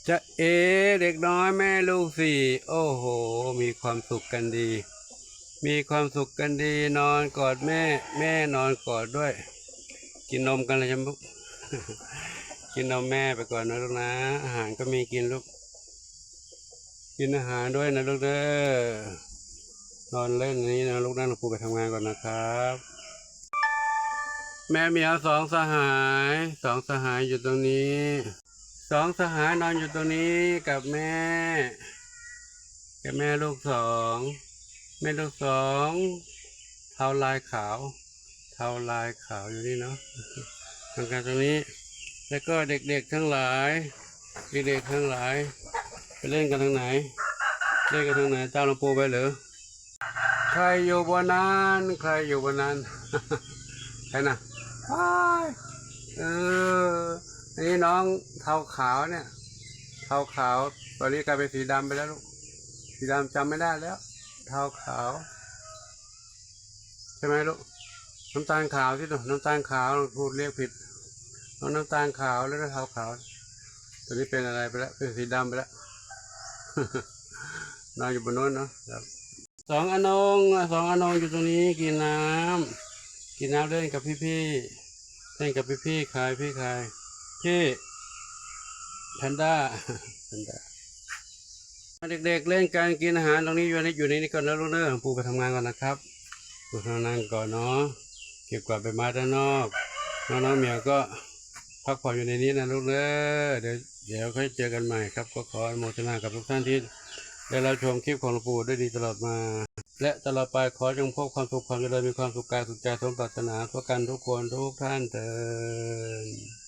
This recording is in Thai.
จะเด็กน้อยแม่ลูกสี่โอ้โหมีความสุขกันดี มีความสุขกันดีนอนกอดแม่แม่นอนกอดด้วย กินนมกันเลยใช่ไหมลูก กินนมแม่ไปก่อนนะลูกนะอาหารก็มีกินลูกกินอาหารด้วยนะลูกเด้อนอนเล่นนี้นะลูกนั่งหลวงปู่ไปทำงานก่อนนะครับแม่เหมียวสองสหายอยู่ตรงนี้สองสหายนอนอยู่ตรงนี้กับแม่ลูกสองแม่ลูกสองเทาลายขาวอยู่นี่เนาะทำการตรงนี้แล้วก็เด็กๆทั้งหลายไปเล่นกันทางไหนตามหลวงปู่ไปหรือใครอยู่บนนั้นใครนะว้ายอันนี้น้องเทาขาวเนี่ยเทาขาวตอนนี้กลายเป็นสีดำไปแล้วลูกสีดำจำไม่ได้แล้วเทาขาวใช่ไหมลูกน้ำตาลขาวที่ตัวน้ำตาลขาวพูดเรียกผิดน้ำตาลขาวแล้วก็เทาขาวตอนนี้เป็นอะไรไปแล้วเป็นสีดำไปแล้ว นอนอยู่บนโน้นเนาะสองอนงอยู่ตรงนี้กินน้ำเล่นกับพี่เล่นกับพี่คายพี่แพนด้า เด็กๆเล่นกันกินอาหารตรงนี้อยู่ในนี้ก่อนนะลูกเนอะปู่ไปทำงานก่อนนะครับปู่ทำงานก่อนเนาะเก็บกวาดใบไม้ด้านนอกน้องเหมียวก็พักผ่อนอยู่ในนี้นะลูกเนอะเดี๋ยวค่อยเจอกันใหม่ครับก็ขออนุโมทนากับทุกท่านที่ได้รับชมคลิปของหลวงปู่ได้ดีตลอดมาและตลอดไปขอจงพบความสุขความเจริญมีความสุขกายสุขใจสมปรารถนาทั่วกันทุกคนทุกท่านเถิด